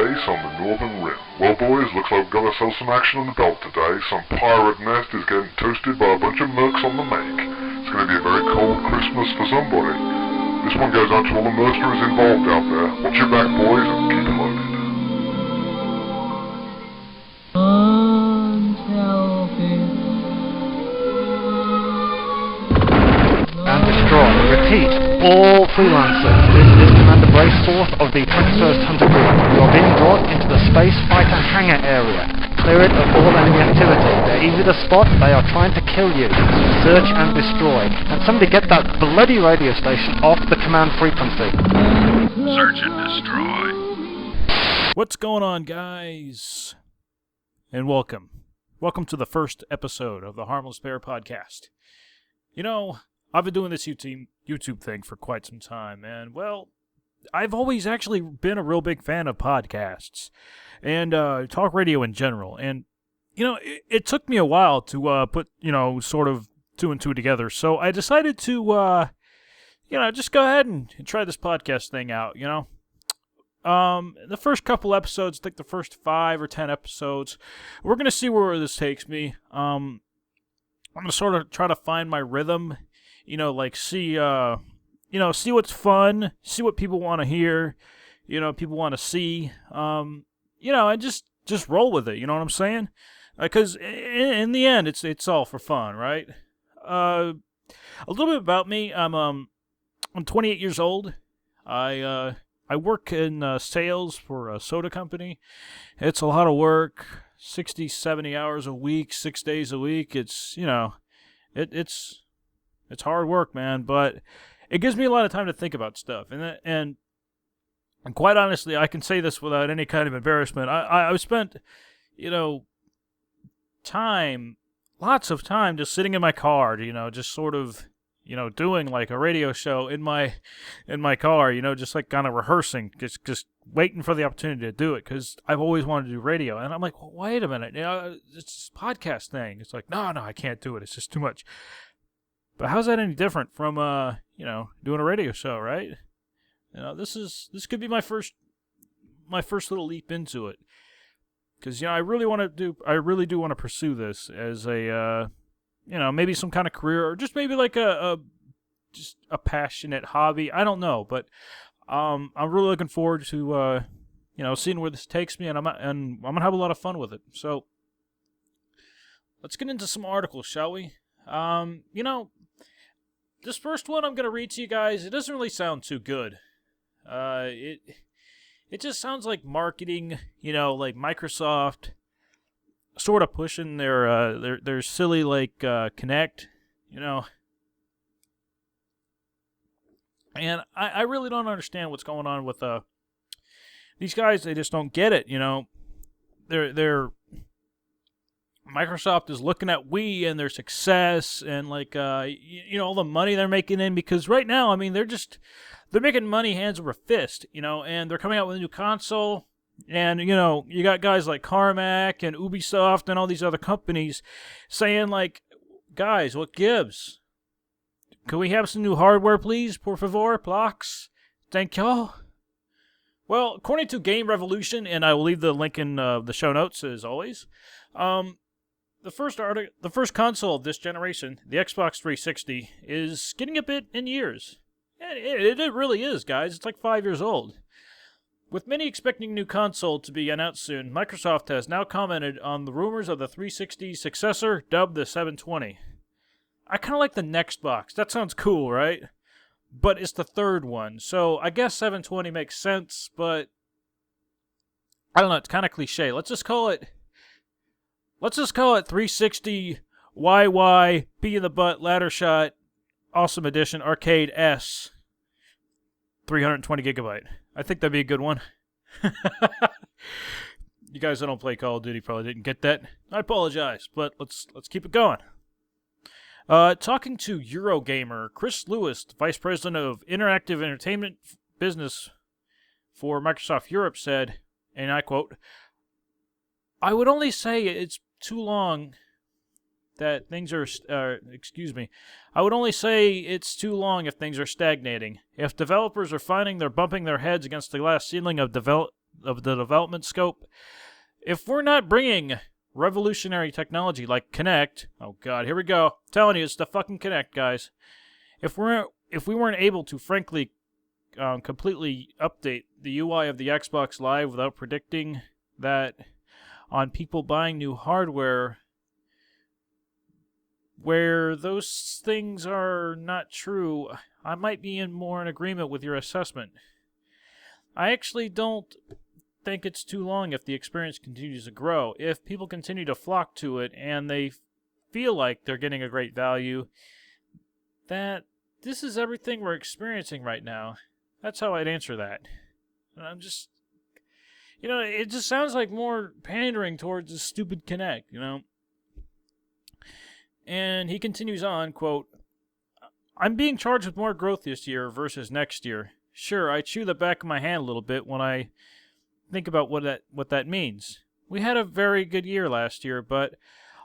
base on the northern rim. Well, boys, looks like we've got ourselves some action on the belt today. Some pirate nest is getting toasted by a bunch of mercs on the make. It's going to be a very cold Christmas for somebody. This one goes out to all the mercenaries involved out there. Watch your back, boys, and keep it loaded. And destroy. Repeat. All freelancers. This is Commander Braceforth of the 21st Hunter Group. You are being brought into the space fighter hangar area. Clear it of all enemy activity. They're easy to spot. They are trying to kill you. Search and destroy. And somebody get that bloody radio station off the command frequency. Search and destroy. What's going on, guys? And welcome. Welcome to the first episode of the Harmless podcast. You know, I've been doing this YouTube thing for quite some time, and, well, I've always actually been a real big fan of podcasts and talk radio in general. And, you know, it took me a while to put, sort of two and two together. So I decided to, just go ahead and try this podcast thing out, The first couple episodes, I think the first 5 or 10 episodes, we're going to see where this takes me. I'm going to sort of try to find my rhythm, see what's fun, see what people want to hear, people want to see, and just roll with it, you know what I'm saying? Because in the end, it's all for fun, right? A little bit about me, I'm 28 years old. I work in sales for a soda company. It's a lot of work, 60, 70 hours a week, 6 days a week. It's, it's hard work, man, but it gives me a lot of time to think about stuff. And quite honestly, I can say this without any kind of embarrassment. I've spent, lots of time just sitting in my car, just sort of, doing like a radio show in my car, just like kind of rehearsing, just waiting for the opportunity to do it, because I've always wanted to do radio. And I'm like, well, wait a minute, it's this podcast thing. It's like, no, I can't do it. It's just too much. But how's that any different from, doing a radio show, right? This could be my first little leap into it. Because, I really do want to pursue this as a, maybe some kind of career, or just maybe like just a passionate hobby. I don't know, but I'm really looking forward to seeing where this takes me, and I'm gonna have a lot of fun with it. So let's get into some articles, shall we? This first one I'm gonna read to you guys. It doesn't really sound too good. It just sounds like marketing, like Microsoft sort of pushing their silly, like, Connect, And I really don't understand what's going on with these guys. They just don't get it, They're Microsoft is looking at Wii and their success and, like, all the money they're making in, because right now, I mean, they're making money hands over fist, and they're coming out with a new console. And, you got guys like Carmack and Ubisoft and all these other companies saying, like, guys, what gives? Can we have some new hardware, please? Por favor, plax? Thank y'all. Well, according to Game Revolution, and I will leave the link in the show notes, as always, the first console of this generation, the Xbox 360, is getting a bit in years. It really is, guys. It's like 5 years old. With many expecting new console to be announced soon, Microsoft has now commented on the rumors of the 360's successor, dubbed the 720. I kind of like the next box. That sounds cool, right? But it's the third one, so I guess 720 makes sense, but I don't know, it's kind of cliche. Let's just call it 360 YY B in the butt ladder shot awesome edition arcade S 320 gigabyte. I think that'd be a good one. You guys that don't play Call of Duty probably didn't get that. I apologize, but let's keep it going. Talking to Eurogamer, Chris Lewis, the Vice President of Interactive Entertainment Business for Microsoft Europe, said, and I quote, "I would only say it's too long that things are, I would only say it's too long if things are stagnating. If developers are finding they're bumping their heads against the glass ceiling of the development scope. If we're not bringing revolutionary technology like Kinect, oh god, here we go. I'm telling you, it's the fucking Kinect, guys. If we weren't able to, frankly, completely update the UI of the Xbox Live without predicting that on people buying new hardware, where those things are not true, I might be more in agreement with your assessment. I actually don't think it's too long if the experience continues to grow. If people continue to flock to it and they feel like they're getting a great value, that this is everything we're experiencing right now. That's how I'd answer that. And I'm just, it just sounds like more pandering towards the stupid Kinect, And he continues on, quote, I'm being charged with more growth this year versus next year. Sure, I chew the back of my hand a little bit when I think about what that means. We had a very good year last year, but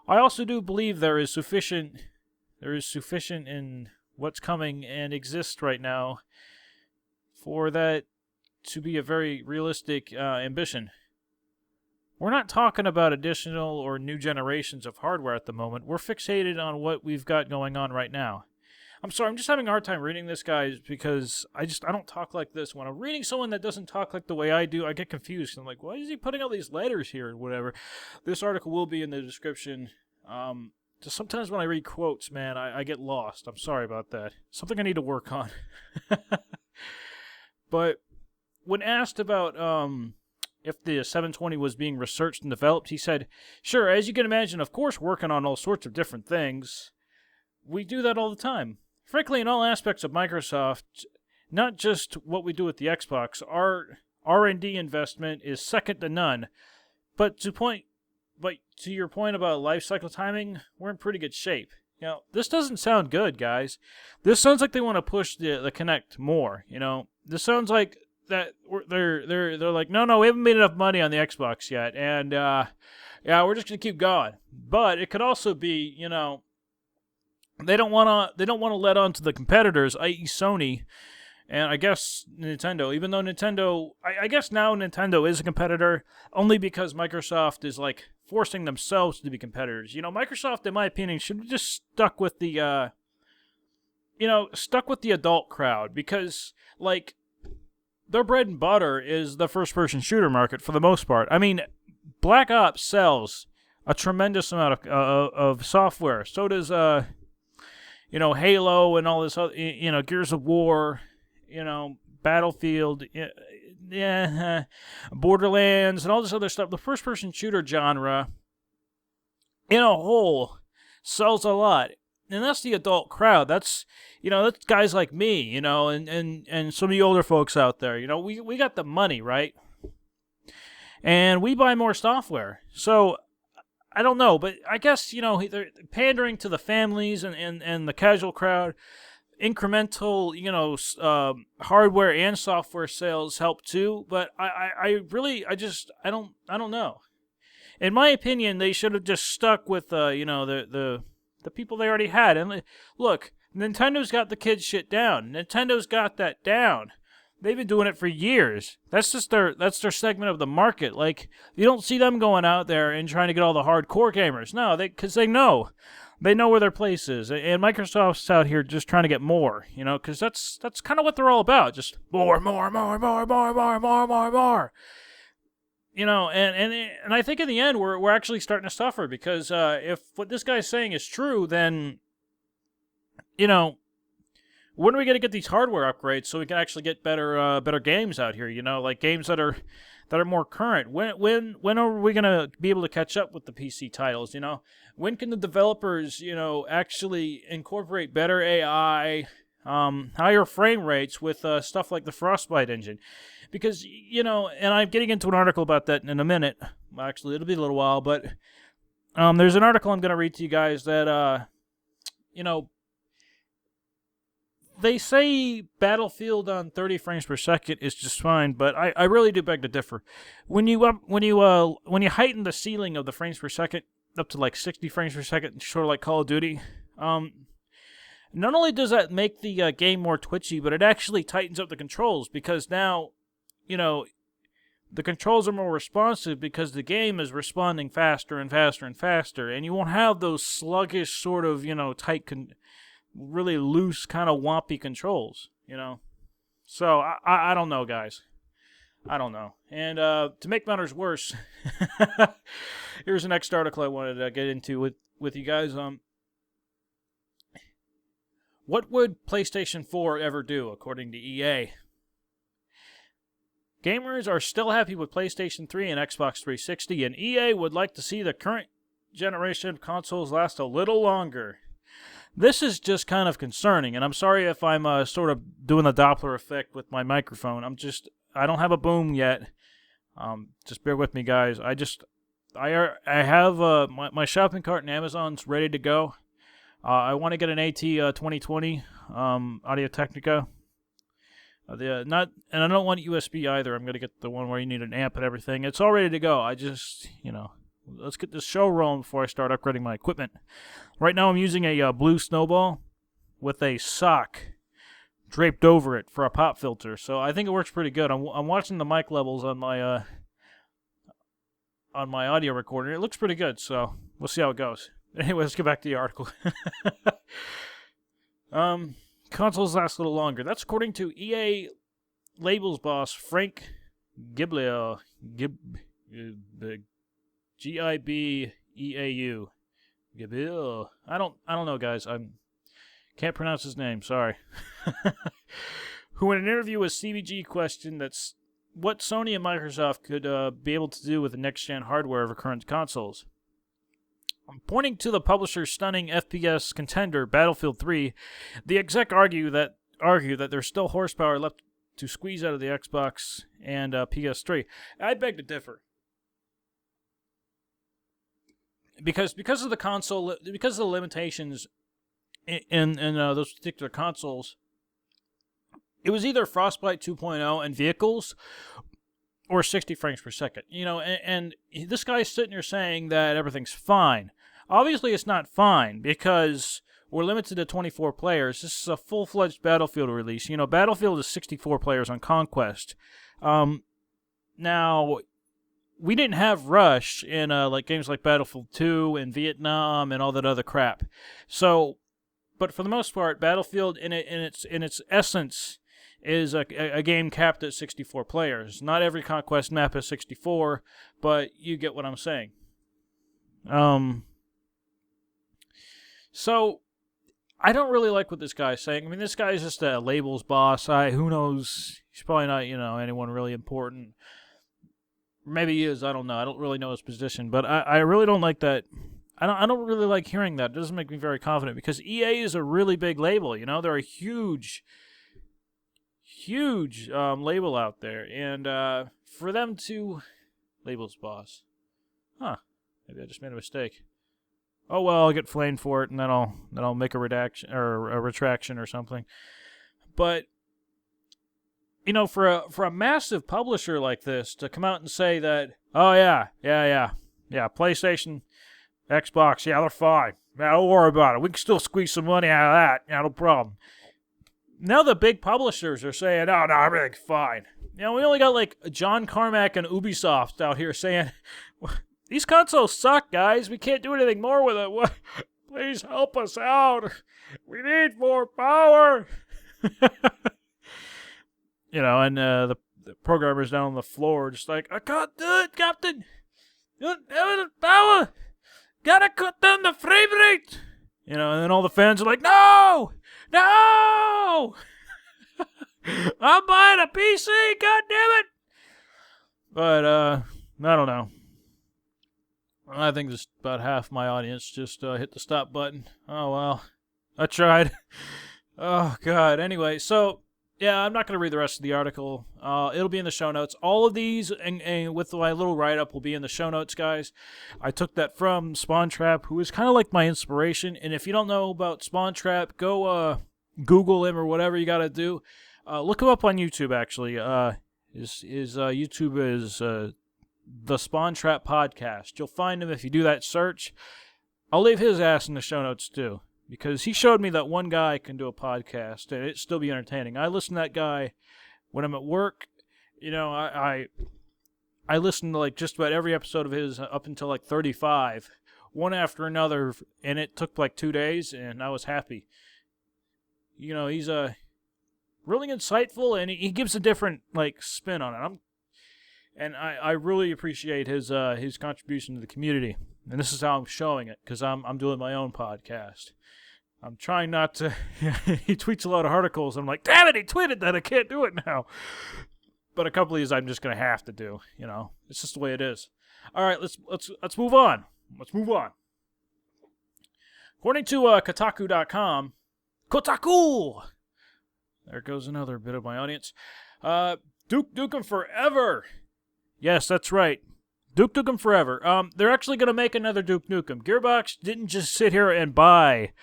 I also do believe there is sufficient in what's coming and exists right now for that to be a very realistic ambition. We're not talking about additional or new generations of hardware at the moment. We're fixated on what we've got going on right now. I'm sorry, I'm just having a hard time reading this, guys, because I don't talk like this. When I'm reading someone that doesn't talk like the way I do, I get confused. I'm like, why is he putting all these letters here and whatever? This article will be in the description. Just sometimes when I read quotes, man, I get lost. I'm sorry about that. Something I need to work on. But when asked about if the 720 was being researched and developed, he said, sure, as you can imagine, of course, working on all sorts of different things. We do that all the time. Frankly, in all aspects of Microsoft, not just what we do with the Xbox, our R&D investment is second to none. But to your point about life cycle timing, we're in pretty good shape. This doesn't sound good, guys. This sounds like they want to push the Kinect more. This sounds like that they're like, no, we haven't made enough money on the Xbox yet, and we're just gonna keep going. But it could also be, they don't want to let on to the competitors, i.e. Sony, and I guess Nintendo. Even though Nintendo, I guess now Nintendo is a competitor, only because Microsoft is like forcing themselves to be competitors. Microsoft, in my opinion, should have just stuck with the adult crowd, because like their bread and butter is the first-person shooter market for the most part. I mean, Black Ops sells a tremendous amount of software. So does Halo and all this other, Gears of War, Battlefield, Borderlands, and all this other stuff. The first-person shooter genre, in a whole, sells a lot. And that's the adult crowd. That's guys like me, and some of the older folks out there. We got the money, right? And we buy more software. So, I don't know, but I guess, they're pandering to the families and the casual crowd. Incremental, hardware and software sales help too, but I don't know. In my opinion, they should have just stuck with, the people they already had. And look, Nintendo's got the kid shit down. Nintendo's got that down. They've been doing it for years. That's their segment of the market. Like, you don't see them going out there and trying to get all the hardcore gamers. No, because they know where their place is. And Microsoft's out here just trying to get more, because that's kind of what they're all about. Just more. And I think in the end we're actually starting to suffer, because if what this guy's saying is true, then when are we going to get these hardware upgrades so we can actually get better games out here? Like games that are more current. When are we going to be able to catch up with the PC titles? When can the developers actually incorporate better AI, higher frame rates with stuff like the Frostbite engine? Because and I'm getting into an article about that in a minute. Actually, it'll be a little while, but there's an article I'm going to read to you guys that they say Battlefield on 30 frames per second is just fine, but I really do beg to differ. When you heighten the ceiling of the frames per second up to like 60 frames per second, sort of like Call of Duty, not only does that make the game more twitchy, but it actually tightens up the controls, because now, the controls are more responsive because the game is responding faster and faster and faster, and you won't have those sluggish sort of, tight, really loose kind of wompy controls, So, I don't know, guys. I don't know. And to make matters worse, here's the next article I wanted to get into with you guys. What would PlayStation 4 ever do, according to EA? Gamers are still happy with PlayStation 3 and Xbox 360, and EA would like to see the current generation of consoles last a little longer. This is just kind of concerning, and I'm sorry if I'm sort of doing the Doppler effect with my microphone. I don't have a boom yet. Just bear with me, guys. I have my shopping cart in Amazon's ready to go. I want to get an AT 2020 Audio Technica. And I don't want USB either. I'm going to get the one where you need an amp and everything. It's all ready to go. I just, let's get this show rolling before I start upgrading my equipment. Right now I'm using a blue Snowball with a sock draped over it for a pop filter. So I think it works pretty good. I'm watching the mic levels on my audio recorder. It looks pretty good, so we'll see how it goes. Anyway, let's get back to the article. Consoles last a little longer. That's according to EA labels boss Frank Gibeau. Gibeau. Gibeau. I don't know, guys. I can't pronounce his name. Sorry. Who in an interview with CBG questioned that's what Sony and Microsoft could be able to do with the next-gen hardware of current consoles. Pointing to the publisher's stunning FPS contender, Battlefield 3, the exec argue that there's still horsepower left to squeeze out of the Xbox and PS3. I beg to differ. Because of the console, because of the limitations in those particular consoles, it was either Frostbite 2.0 and vehicles or 60 frames per second. And this guy's sitting here saying that everything's fine. Obviously, it's not fine because we're limited to 24 players. This is a full-fledged Battlefield release. Battlefield is 64 players on Conquest. Now, we didn't have Rush in games like Battlefield 2 and Vietnam and all that other crap. So, but for the most part, Battlefield in its essence is a game capped at 64 players. Not every Conquest map is 64, but you get what I'm saying. So, I don't really like what this guy's saying. I mean, this guy's just a labels boss. Who knows? He's probably not, anyone really important. Maybe he is. I don't know. I don't really know his position, but I really don't like that. I don't really like hearing that. It doesn't make me very confident because EA is a really big label. They're a huge label out there, and for them to labels boss, maybe I just made a mistake. Oh well, I'll get flamed for it, and then I'll make a redaction or a retraction or something. But for a massive publisher like this to come out and say that, oh yeah, PlayStation, Xbox, yeah, they're fine. Yeah, don't worry about it. We can still squeeze some money out of that. Yeah, no problem. Now the big publishers are saying, oh, no, everything's fine. We only got like John Carmack and Ubisoft out here saying, these consoles suck, guys. We can't do anything more with it. Please help us out. We need more power. And the programmers down on the floor just like, I can't do it, Captain. You don't have enough power. Gotta cut down the frame rate. And then all the fans are like, no! I'm buying a PC, God damn it! But, I don't know. I think just about half my audience just hit the stop button. Oh, well. I tried. Oh, God. Anyway, so, yeah, I'm not going to read the rest of the article. It'll be in the show notes. All of these, and with my little write-up, will be in the show notes, guys. I took that from Spawn Trap, who is kind of like my inspiration. And if you don't know about Spawn Trap, go Google him or whatever you got to do. Look him up on YouTube, actually. His YouTube is the Spawn Trap Podcast. You'll find him if you do that search. I'll leave his ass in the show notes, too. Because he showed me that one guy can do a podcast, and it'd still be entertaining. I listen to that guy when I'm at work. I listened to like just about every episode of his up until like 35, one after another, and it took like 2 days, and I was happy. You know, he's really insightful, and he gives a different like spin on it. I really appreciate his contribution to the community, and this is how I'm showing it because I'm doing my own podcast. I'm trying not to. He tweets a lot of articles. I'm like, damn it, he tweeted that. I can't do it now. But a couple of these I'm just gonna have to do. You know, it's just the way it is. All right, let's move on. Let's move on. According to Kotaku.com, Kotaku. There goes another bit of my audience. Duke Nukem Forever. Yes, that's right. Duke Nukem Forever. They're actually gonna make another Duke Nukem. Gearbox didn't just sit here and buy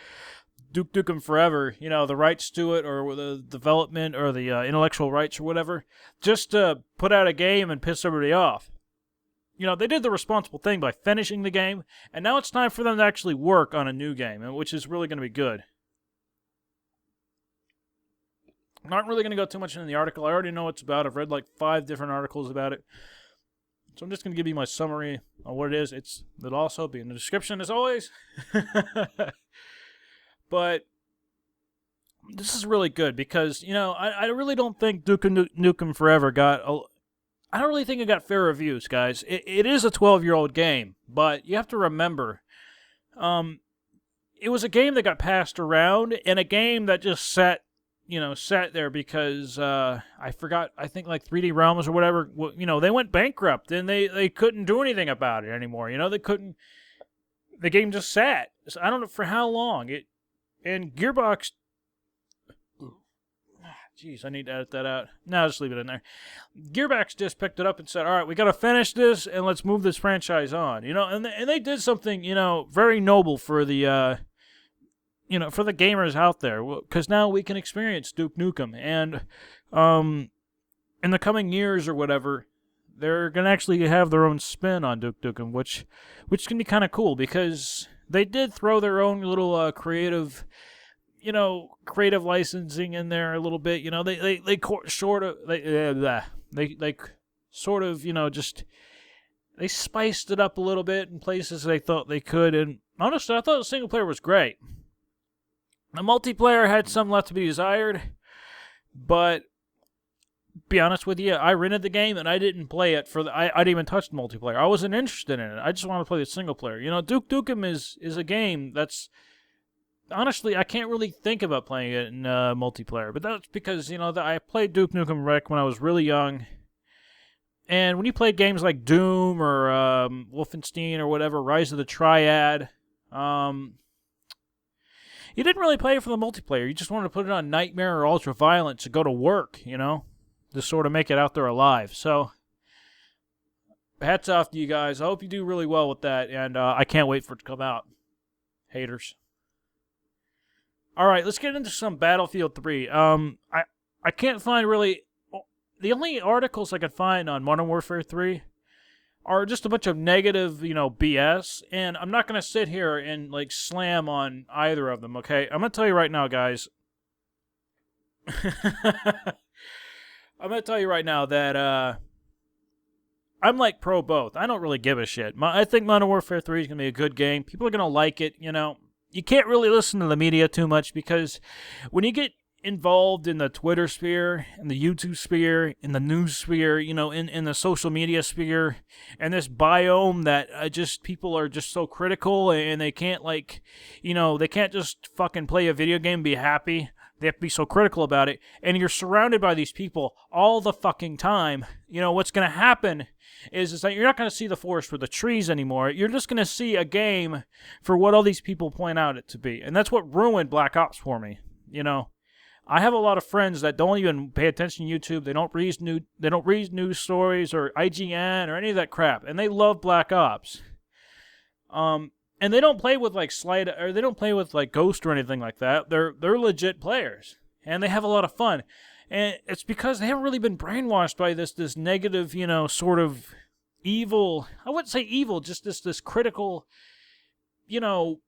Duke Nukem Forever, you know, the rights to it or the development or the intellectual rights or whatever, just to put out a game and piss everybody off. You know, they did the responsible thing by finishing the game, and now it's time for them to actually work on a new game, which is really going to be good. I'm not really going to go too much into the article. I already know what it's about. I've read like 5 different articles about it. So I'm just going to give you my summary on what it is. It'll also be in the description as always. But this is really good because, you know, I really don't think Duke Nukem Forever I don't really think it got fair reviews, guys. It is a 12-year-old game, but you have to remember, it was a game that got passed around and a game that just sat there because, I think like 3D Realms or whatever, you know, they went bankrupt and they couldn't do anything about it anymore. You know, the game just sat. So I don't know for how long. And Gearbox, jeez, I need to edit that out. No, just leave it in there. Gearbox just picked it up and said, all right, we got to finish this and let's move this franchise on. You know, and they did something, you know, very noble for the, you know, for the gamers out there. Because now we can experience Duke Nukem. And in the coming years or whatever, they're going to actually have their own spin on Duke Nukem, which can be kind of cool because they did throw their own little creative licensing in there a little bit. You know, they sort of, you know, just they spiced it up a little bit in places they thought they could. And honestly, I thought the single player was great. The multiplayer had some left to be desired, but be honest with you, I rented the game and I didn't play it I didn't even touch the multiplayer. I wasn't interested in it. I just wanted to play the single player. You know, Duke Nukem is a game that's honestly I can't really think about playing it in multiplayer. But that's because, you know, I played Duke Nukem Rec when I was really young. And when you played games like Doom or Wolfenstein or whatever, Rise of the Triad, you didn't really play it for the multiplayer. You just wanted to put it on Nightmare or Ultraviolence to go to work, you know, to sort of make it out there alive. So, hats off to you guys. I hope you do really well with that, and I can't wait for it to come out. Haters. All right, let's get into some Battlefield 3. I can't find really... The only articles I could find on Modern Warfare 3 are just a bunch of negative, you know, BS, and I'm not going to sit here and, like, slam on either of them, okay? I'm going to tell you right now, guys. I'm going to tell you right now that, I'm, like, pro both. I don't really give a shit. I think Modern Warfare 3 is going to be a good game. People are going to like it, you know. You can't really listen to the media too much because when you get involved in the Twitter sphere, in the YouTube sphere, in the news sphere, you know, in the social media sphere, and this biome that just people are just so critical and they can't, like, you know, they can't just fucking play a video game and be happy. They have to be so critical about it. And you're surrounded by these people all the fucking time. You know, what's going to happen is that you're not going to see the forest for the trees anymore. You're just going to see a game for what all these people point out it to be. And that's what ruined Black Ops for me, you know. I have a lot of friends that don't even pay attention to YouTube. They don't read news stories or IGN or any of that crap, and they love Black Ops. And they don't play with like they don't play with like Ghost or anything like that. They're legit players, and they have a lot of fun. And it's because they haven't really been brainwashed by this negative, you know, sort of evil. I wouldn't say evil, just this critical, you know,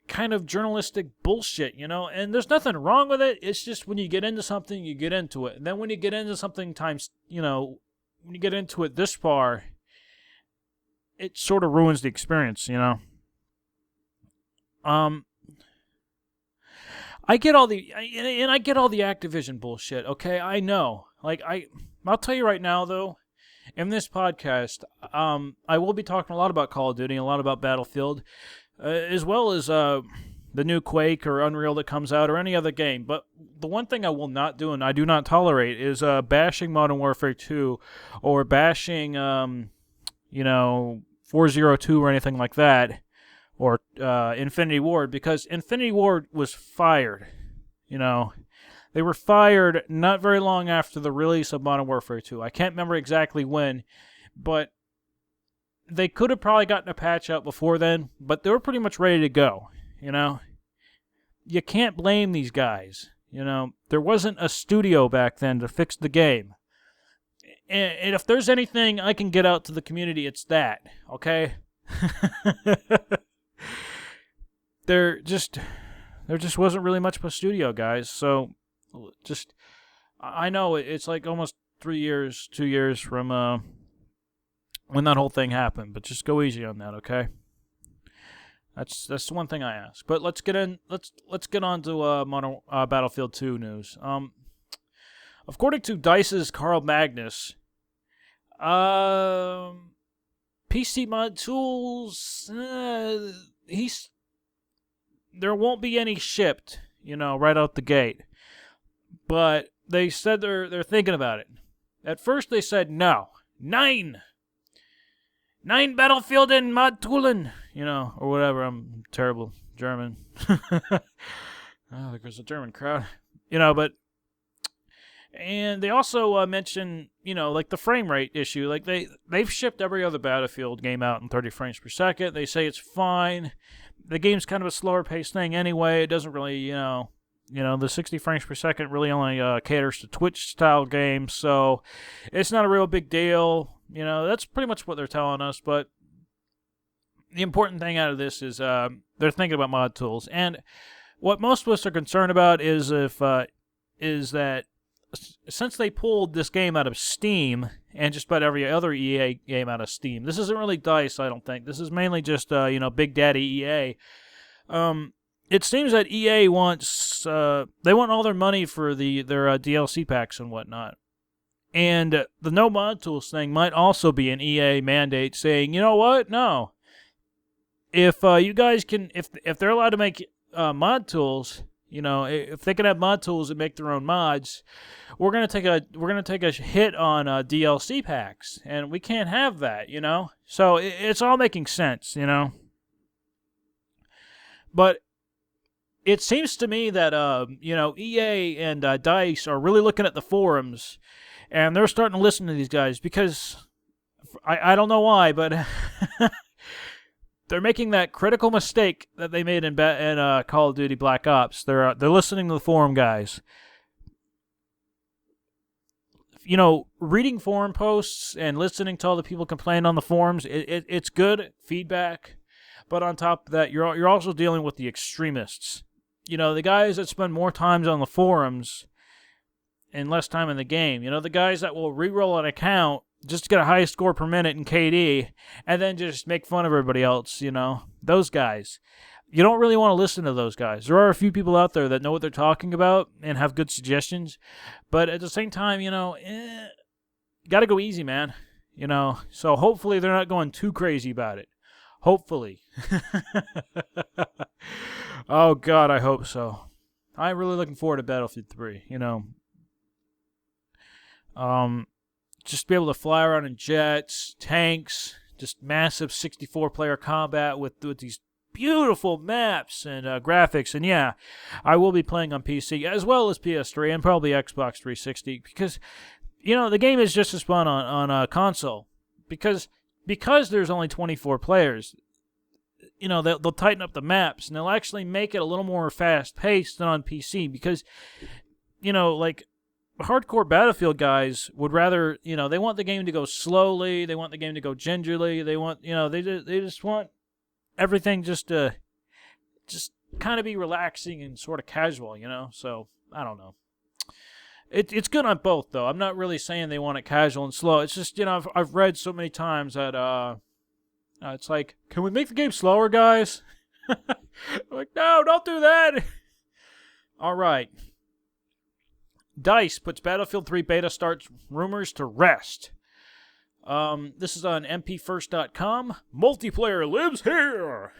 kind of journalistic bullshit, you know, and there's nothing wrong with it. It's just when you get into something, you get into it, and then when you get into something times, you know, when you get into it this far, it sort of ruins the experience, you know. I get all the and I get all the Activision bullshit. Okay, I know. Like I'll tell you right now though, in this podcast, I will be talking a lot about Call of Duty and a lot about Battlefield, as well as the new Quake or Unreal that comes out or any other game. But the one thing I will not do and I do not tolerate is bashing Modern Warfare 2 or bashing 402 or anything like that, or Infinity Ward, because Infinity Ward was fired. You know, they were fired not very long after the release of Modern Warfare 2. I can't remember exactly when, but they could have probably gotten a patch out before then, but they were pretty much ready to go, you know. You can't blame these guys, you know. There wasn't a studio back then to fix the game. And if there's anything I can get out to the community, it's that, okay? There just wasn't really much of a studio, guys. So just, I know it's like almost 2 years from when that whole thing happened, but just go easy on that, okay? That's the one thing I ask. But let's get on to Battlefield 2 news. According to DICE's Carl Magnus, PC Mod Tools, there won't be any shipped, you know, right out the gate. But they said they're thinking about it. At first they said no. 9 Battlefield and Mod Toolen, you know, or whatever. I'm terrible German. Oh, there's a German crowd. You know, but... And they also mention, you know, like the frame rate issue. Like they've shipped every other Battlefield game out in 30 frames per second. They say it's fine. The game's kind of a slower paced thing anyway. It doesn't really, you know, the 60 frames per second really only caters to Twitch style games, so it's not a real big deal. You know, that's pretty much what they're telling us. But the important thing out of this is they're thinking about mod tools, and what most of us are concerned about is that since they pulled this game out of Steam and just about every other EA game out of Steam, this isn't really DICE, I don't think. This is mainly just, Big Daddy EA. It seems that EA wants, they want all their money for their DLC packs and whatnot. And the no mod tools thing might also be an EA mandate saying, you know what? No. If you guys can, if they're allowed to make mod tools, you know, if they can have mod tools and make their own mods, we're gonna take a hit on DLC packs, and we can't have that, you know. So it's all making sense, you know. But it seems to me that EA and DICE are really looking at the forums, and they're starting to listen to these guys because I don't know why, but they're making that critical mistake that they made in Call of Duty Black Ops. They're listening to the forum guys. You know, reading forum posts and listening to all the people complain on the forums, it's good feedback. But on top of that, you're also dealing with the extremists. You know, the guys that spend more time on the forums and less time in the game. You know, the guys that will re-roll an account just to get a high score per minute in KD, and then just make fun of everybody else, you know. Those guys. You don't really want to listen to those guys. There are a few people out there that know what they're talking about and have good suggestions, but at the same time, you know, got to go easy, man. You know, so hopefully they're not going too crazy about it. Hopefully. Oh, God, I hope so. I'm really looking forward to Battlefield 3, you know. Just be able to fly around in jets, tanks, just massive 64-player combat with these beautiful maps and graphics. And yeah, I will be playing on PC as well as PS3 and probably Xbox 360 because, you know, the game is just as fun on a console because there's only 24 players. You know, they'll tighten up the maps and they'll actually make it a little more fast-paced than on PC because, you know, like, hardcore Battlefield guys would rather, you know, they want the game to go slowly, they want the game to go gingerly, they want, you know, they just want everything just to kind of be relaxing and sort of casual, you know. So I don't know. It's good on both, though. I'm not really saying they want it casual and slow. It's just, I've read so many times that it's like, can we make the game slower, guys? Like, no, don't do that. All right. DICE puts Battlefield 3 beta starts rumors to rest. This is on mpfirst.com. Multiplayer lives here.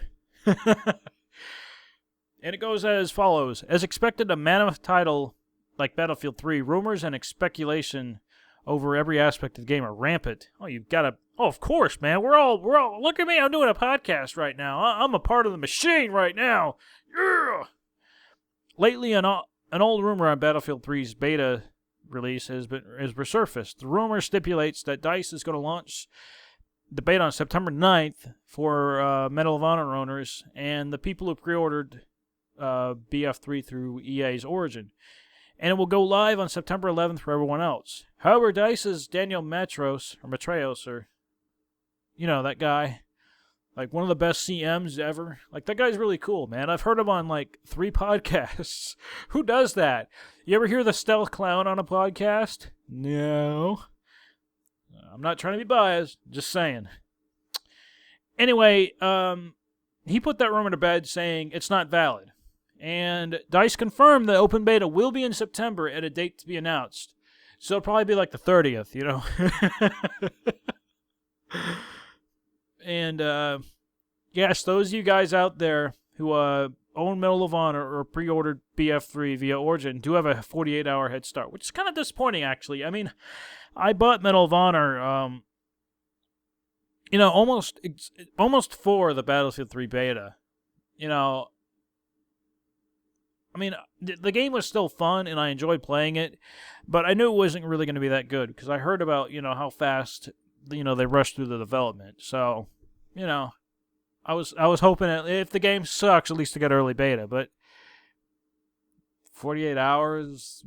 And it goes as follows. As expected, a mammoth title like Battlefield 3, rumors and speculation over every aspect of the game are rampant. Oh, you've got to... Oh, of course, man. We're all... Look at me. I'm doing a podcast right now. I'm a part of the machine right now. Yeah! Lately, an old rumor on Battlefield 3's beta release has resurfaced. The rumor stipulates that DICE is going to launch the beta on September 9th for Medal of Honor owners and the people who pre-ordered BF3 through EA's Origin. And it will go live on September 11th for everyone else. However, DICE's Daniel Matreos, or that guy, like one of the best CMs ever. Like, that guy's really cool, man. I've heard him on, like, 3 podcasts. Who does that? You ever hear the Stealth Clown on a podcast? No. I'm not trying to be biased. Just saying. Anyway, he put that rumor to bed saying it's not valid. And DICE confirmed the open beta will be in September at a date to be announced. So it'll probably be like the 30th, And, yes, those of you guys out there who own Medal of Honor or pre-ordered BF3 via Origin do have a 48-hour head start, which is kind of disappointing, actually. I mean, I bought Medal of Honor, almost for the Battlefield 3 beta. I mean, the game was still fun, and I enjoyed playing it, but I knew it wasn't really going to be that good, because I heard about, how fast, they rushed through the development. So, I was hoping that if the game sucks, at least to get early beta, but 48 hours,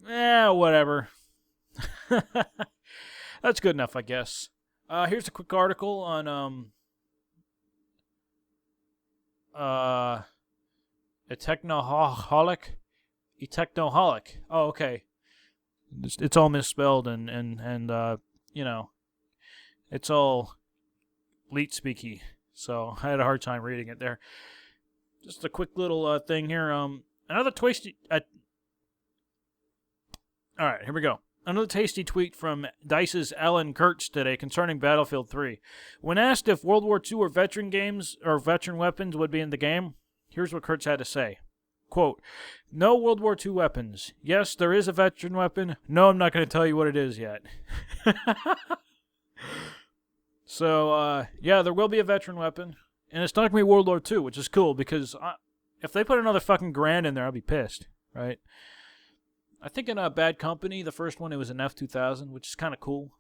whatever. That's good enough, I guess. Here's a quick article on, A technoholic. Oh, okay. It's all misspelled and it's all leet speaky. So I had a hard time reading it there. Just a quick little thing here. Another tasty. All right, here we go. Another tasty tweet from DICE's Alan Kurtz today concerning Battlefield 3. When asked if World War II or veteran games or veteran weapons would be in the game, here's what Kurtz had to say. Quote, no World War II weapons. Yes, there is a veteran weapon. No, I'm not going to tell you what it is yet. So, yeah, there will be a veteran weapon. And it's not going to be World War II, which is cool, because if they put another fucking grand in there, I'll be pissed, right? I think in Bad Company, the first one, it was an F-2000, which is kind of cool.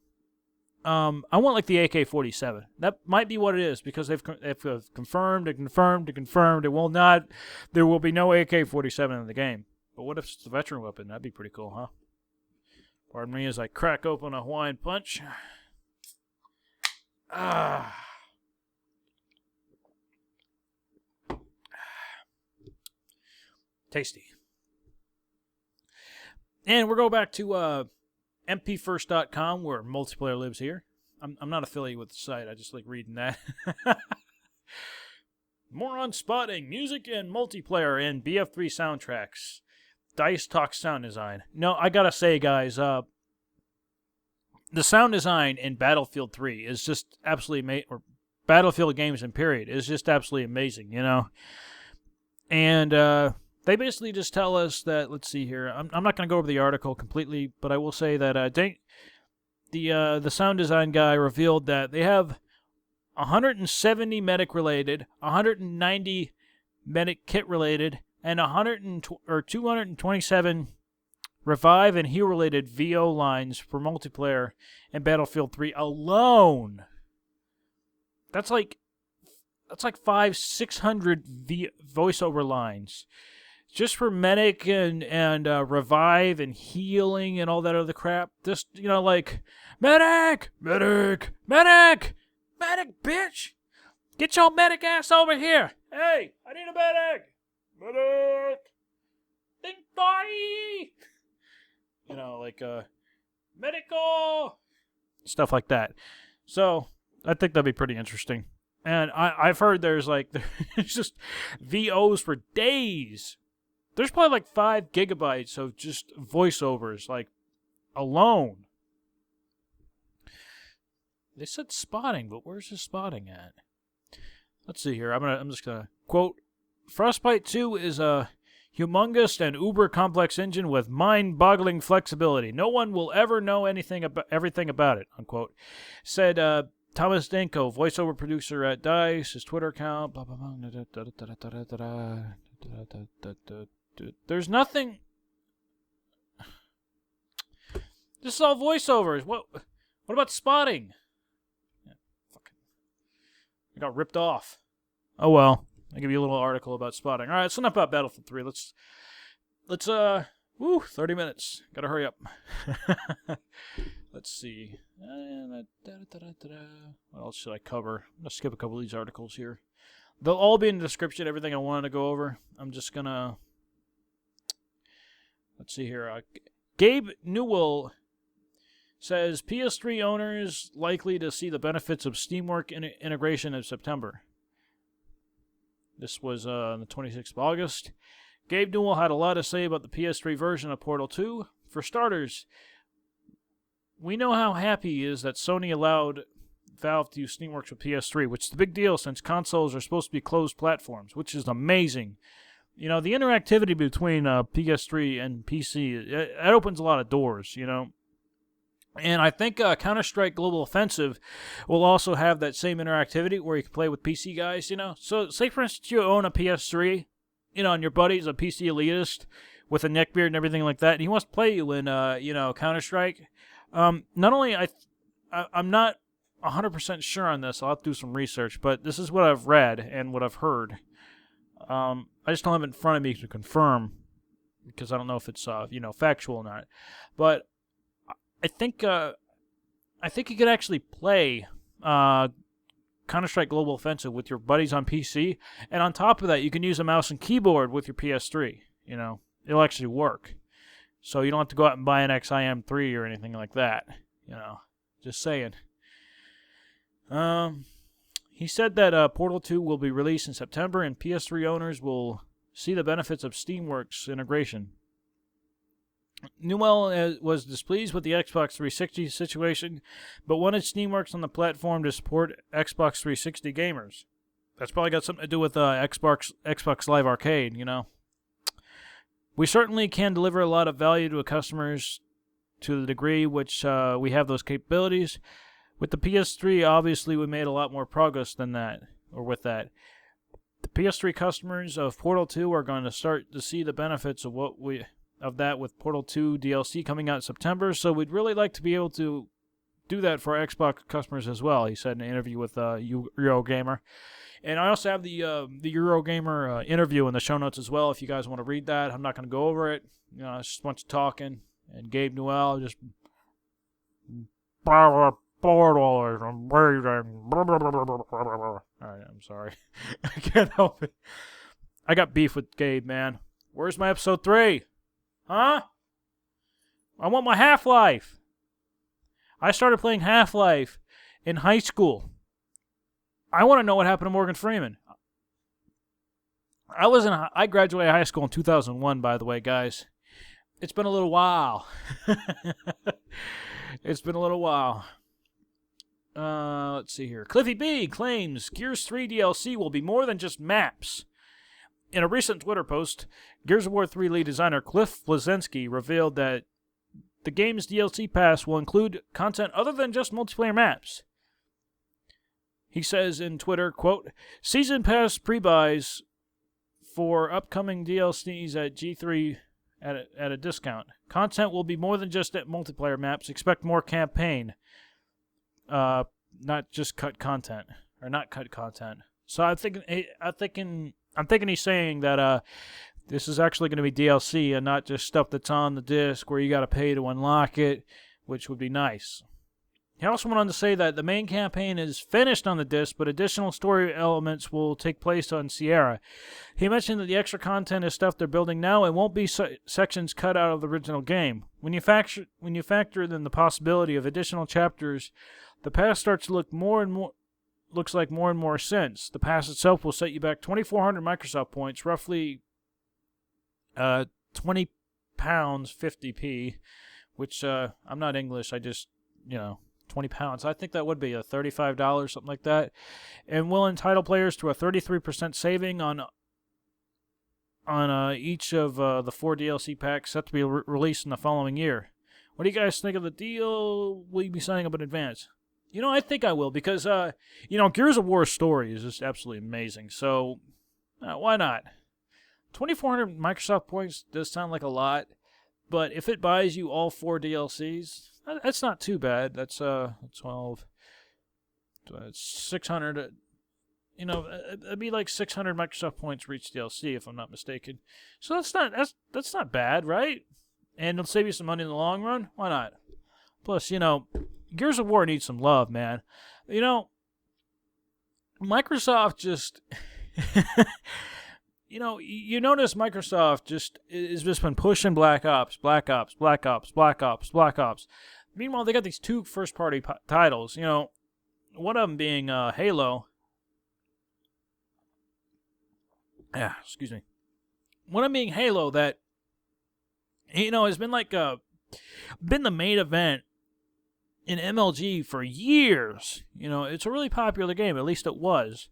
I want like the AK-47. That might be what it is, because they've confirmed and confirmed and confirmed. There will be no AK-47 in the game. But what if it's a veteran weapon? That'd be pretty cool, huh? Pardon me as I crack open a Hawaiian Punch. Tasty. And we'll go back to mpfirst.com, where multiplayer lives here. I'm not affiliated with the site. I just like reading that. More on spotting, music and multiplayer and BF3 soundtracks. DICE talks sound design. No, I gotta say, guys, the sound design in Battlefield 3 is just absolutely amazing. Or Battlefield games in period is just absolutely amazing, And they basically just tell us that, let's see here, I'm not going to go over the article completely, but I will say that the sound design guy revealed that they have 170 medic-related, 190 medic kit-related, and 227 revive and heal-related VO lines for multiplayer in Battlefield 3 alone. That's like 500-600 voiceover lines. Just for medic and revive and healing and all that other crap. Just, like, medic! Medic! Medic! Medic, bitch! Get your medic ass over here! Hey, I need a medic! Medic! Ding-dong! like medical stuff like that. So I think that'd be pretty interesting. And I've heard there's just VOs for days. There's probably like 5 gigabytes of just voiceovers, like, alone. They said spotting, but where's the spotting at? Let's see here. I'm just gonna quote: Frostbite 2 is a humongous and uber complex engine with mind-boggling flexibility. No one will ever know everything about it, unquote. Said Thomas Danko, voiceover producer at DICE, his Twitter account, blah, blah, blah, there's nothing. This is all voiceovers. What about spotting? Yeah, fucking, I got ripped off. Oh well. I'll give you a little article about spotting. All right, it's enough about Battlefield 3. Let's 30 minutes. Gotta hurry up. Let's see. What else should I cover? I'm gonna skip a couple of these articles here. They'll all be in the description, everything I wanted to go over. I'm just gonna... Let's see here. Gabe Newell says PS3 owners likely to see the benefits of Steamwork integration in September. This was on the 26th of August. Gabe Newell had a lot to say about the PS3 version of Portal 2. For starters, we know how happy he is that Sony allowed Valve to use Steamworks with PS3, which is a big deal since consoles are supposed to be closed platforms, which is amazing. You know, the interactivity between PS3 and PC, it opens a lot of doors, you know. And I think Counter-Strike Global Offensive will also have that same interactivity where you can play with PC guys, you know. So, say for instance you own a PS3, you know, and your buddy's a PC elitist with a neckbeard and everything like that, and he wants to play you in, Counter-Strike. Not only, I'm not 100% sure on this, I'll have to do some research, but this is what I've read and what I've heard. I just don't have it in front of me to confirm, because I don't know if it's, factual or not. But I think you could actually play Counter-Strike Global Offensive with your buddies on PC, and on top of that, you can use a mouse and keyboard with your PS3. You know, it'll actually work. So you don't have to go out and buy an XIM3 or anything like that. You know, just saying. He said that Portal 2 will be released in September, and PS3 owners will see the benefits of Steamworks integration. Newell was displeased with the Xbox 360 situation, but wanted Steamworks on the platform to support Xbox 360 gamers. That's probably got something to do with Xbox Live Arcade, you know. We certainly can deliver a lot of value to customers to the degree which we have those capabilities. With the PS3, obviously, we made a lot more progress than that, or with that. The PS3 customers of Portal 2 are going to start to see the benefits of that with Portal 2 DLC coming out in September, so we'd really like to be able to do that for our Xbox customers as well, he said in an interview with Eurogamer. And I also have the Eurogamer interview in the show notes as well if you guys want to read that. I'm not going to go over it. You know, it's just a bunch of talking. And Gabe Newell just... Portal is amazing. Alright, I'm sorry. I can't help it. I got beef with Gabe, man. Where's my episode 3? Huh? I want my Half-Life. I started playing Half-Life in high school. I want to know what happened to Morgan Freeman. I graduated high school in 2001, by the way, guys. It's been a little while. It's been a little while. Let's see here. Cliffy B claims Gears 3 DLC will be more than just maps. In a recent Twitter post, Gears of War 3 lead designer Cliff Bleszinski revealed that the game's DLC pass will include content other than just multiplayer maps. He says in Twitter, quote, Season Pass pre-buys for upcoming DLCs at G3 at a discount. Content will be more than just at multiplayer maps. Expect more campaign. Not just cut content. Or not cut content. So I'm thinking he's saying that this is actually going to be DLC and not just stuff that's on the disc where you got to pay to unlock it, which would be nice. He also went on to say that the main campaign is finished on the disc, but additional story elements will take place on Sierra. He mentioned that the extra content is stuff they're building now and won't be sections cut out of the original game. When you factor in the possibility of additional chapters, the pass starts to looks like more and more sense. The pass itself will set you back 2,400 Microsoft points, roughly 20 pounds 50p, which I'm not English. I just 20 pounds. I think that would be a $35, something like that, and will entitle players to a 33% saving on each of the 4 DLC packs set to be released in the following year. What do you guys think of the deal? Will you be signing up in advance? I think I will, because Gears of War story is just absolutely amazing. So why not? 2,400 Microsoft points does sound like a lot, but if it buys you all 4 DLCs, that's not too bad. That's 12. That's 600. It'd be like 600 Microsoft points for each DLC, if I'm not mistaken. So that's not bad, right? And it'll save you some money in the long run. Why not? Plus, Gears of War needs some love, man. Microsoft just you notice Microsoft has just been pushing Black Ops. Meanwhile, they got these 2 first-party titles. One of them being Halo. Yeah, excuse me. One of them being Halo that has been been the main event in MLG for years. It's a really popular game. At least it was.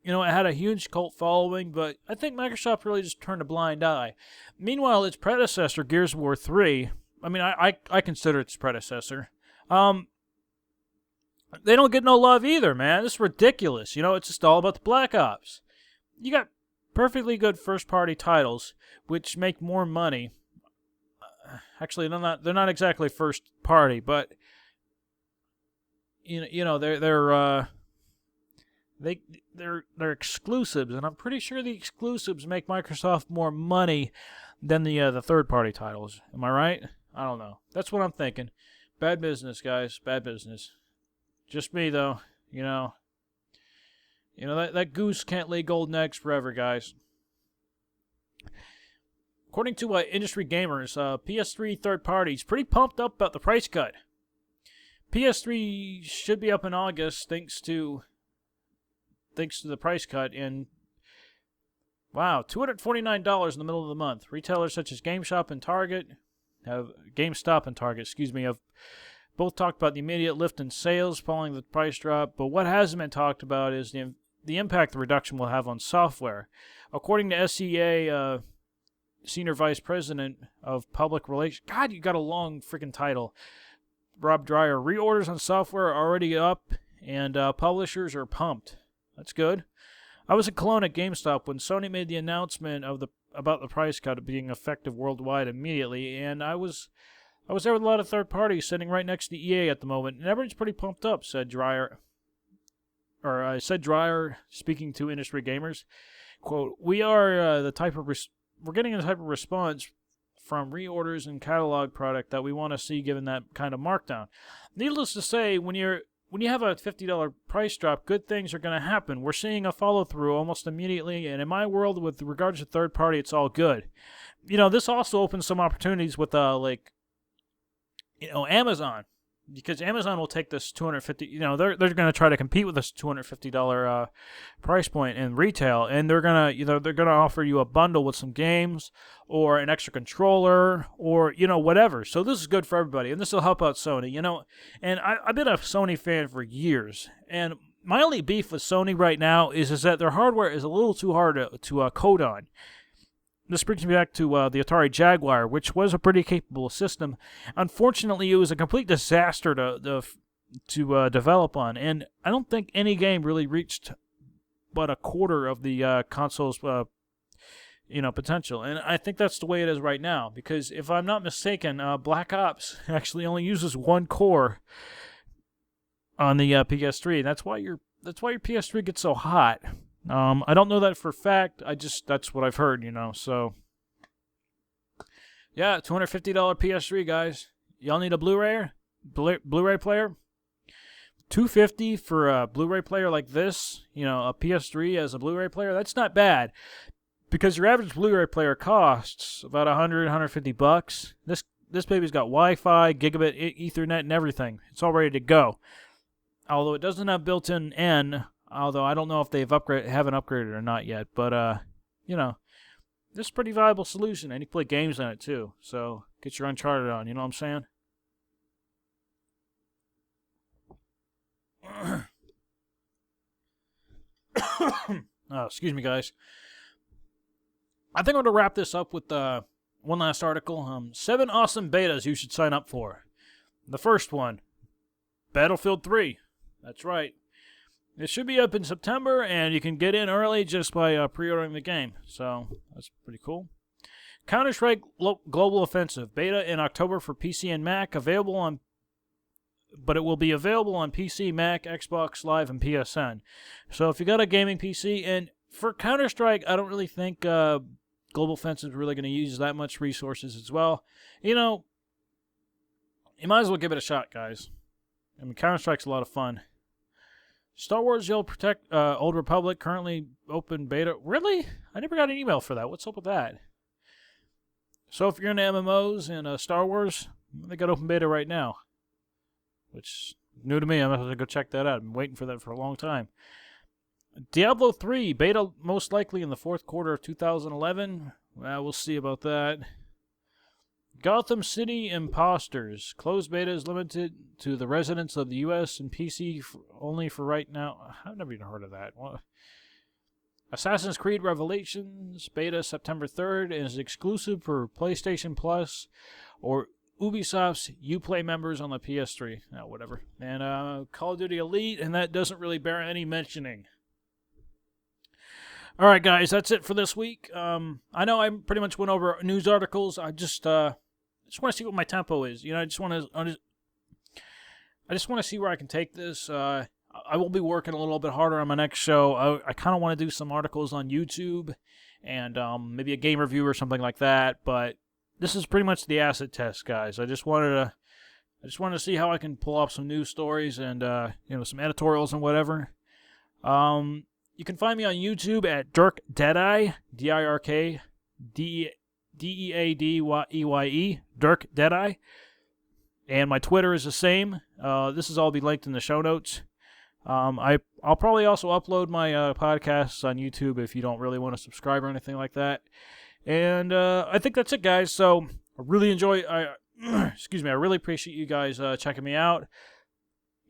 It had a huge cult following, but I think Microsoft really just turned a blind eye. Meanwhile, its predecessor, Gears of War 3, I consider its predecessor, they don't get no love either, man. This is ridiculous. It's just all about the Black Ops. You got perfectly good first-party titles, which make more money. Actually, they're not exactly first-party, but they're exclusives, and I'm pretty sure the exclusives make Microsoft more money than the third-party titles. Am I right? I don't know. That's what I'm thinking. Bad business, guys. Bad business. Just me, though. That goose can't lay golden eggs forever, guys. According to Industry Gamers, PS3 third parties pretty pumped up about the price cut. PS3 should be up in August thanks to the price cut, and wow, $249 in the middle of the month. Retailers such as GameStop and Target have both talked about the immediate lift in sales following the price drop, but what hasn't been talked about is the impact the reduction will have on software. According to SEA Senior Vice President of Public Relations, God, you got a long freaking title, Rob Dreyer, reorders on software are already up, and publishers are pumped. That's good. I was in Cologne at GameStop when Sony made the announcement about the price cut being effective worldwide immediately, and I was there with a lot of third parties sitting right next to EA at the moment, and everyone's pretty pumped up, said Dreyer. Speaking to Industry Gamers, quote, "We are we're getting the type of response from reorders and catalog product that we want to see given that kind of markdown. Needless to say, when you have a $50 price drop, good things are going to happen. We're seeing a follow-through almost immediately, and in my world, with regards to third party, it's all good. This also opens some opportunities with Amazon, because Amazon will take this $250. They're going to try to compete with this $250 price point in retail, and they're going to offer you a bundle with some games or an extra controller or whatever. So this is good for everybody, and this will help out Sony. And I've been a Sony fan for years, and my only beef with Sony right now is that their hardware is a little too hard to code on. This brings me back to the Atari Jaguar, which was a pretty capable system. Unfortunately, it was a complete disaster to develop on, and I don't think any game really reached but a quarter of the console's potential. And I think that's the way it is right now, because if I'm not mistaken, Black Ops actually only uses 1 core on the PS3. That's why your PS3 gets so hot. I don't know that for a fact. That's what I've heard, so. Yeah, $250 PS3, guys. Y'all need a Blu-rayer? Blu-ray player. $250 for a Blu-ray player like this, a PS3 as a Blu-ray player, that's not bad. Because your average Blu-ray player costs about $150. This baby's got Wi-Fi, gigabit Ethernet, and everything. It's all ready to go. Although it doesn't have built-in N, although I don't know if haven't upgraded or not yet. But this is a pretty viable solution, and you can play games on it too. So get your Uncharted on. You know what I'm saying? Oh, excuse me, guys. I think I'm going to wrap this up with one last article. 7 awesome betas you should sign up for. The first one, Battlefield 3. That's right. It should be up in September, and you can get in early just by pre-ordering the game. So, that's pretty cool. Counter-Strike Global Offensive. Beta in October for PC and Mac. But it will be available on PC, Mac, Xbox Live, and PSN. So if you got a gaming PC, and for Counter-Strike, I don't really think Global Offensive is really going to use that much resources as well. You might as well give it a shot, guys. I mean, Counter-Strike's a lot of fun. Star Wars You'll Protect Old Republic, currently open beta. Really? I never got an email for that. What's up with that? So if you're into MMOs and Star Wars, they got open beta right now. Which is new to me. I'm going to have to go check that out. I've been waiting for that for a long time. Diablo 3, beta most likely in the fourth quarter of 2011. Well, we'll see about that. Gotham City Imposters. Closed beta is limited to the residents of the U.S. and PC only for right now. I've never even heard of that. Assassin's Creed Revelations, beta September 3rd, and is exclusive for PlayStation Plus or Ubisoft's Uplay members on the PS3. Whatever. And Call of Duty Elite, and that doesn't really bear any mentioning. All right, guys, that's it for this week. I know I pretty much went over news articles. I just want to see what my tempo is. I just want to see where I can take this. I will be working a little bit harder on my next show. I kind of want to do some articles on YouTube and maybe a game review or something like that. But this is pretty much the acid test, guys. I just wanted to see how I can pull off some news stories and some editorials and whatever. You can find me on YouTube at Dirk Deadeye, DIRK DEADYEYE, Dirk Deadeye. And my Twitter is the same. This is all be linked in the show notes. I'll probably also upload my podcasts on YouTube if you don't really want to subscribe or anything like that. And I think that's it, guys. So I really excuse me, I really appreciate you guys checking me out.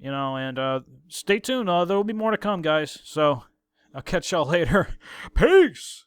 And stay tuned. There will be more to come, guys. So I'll catch y'all later. Peace!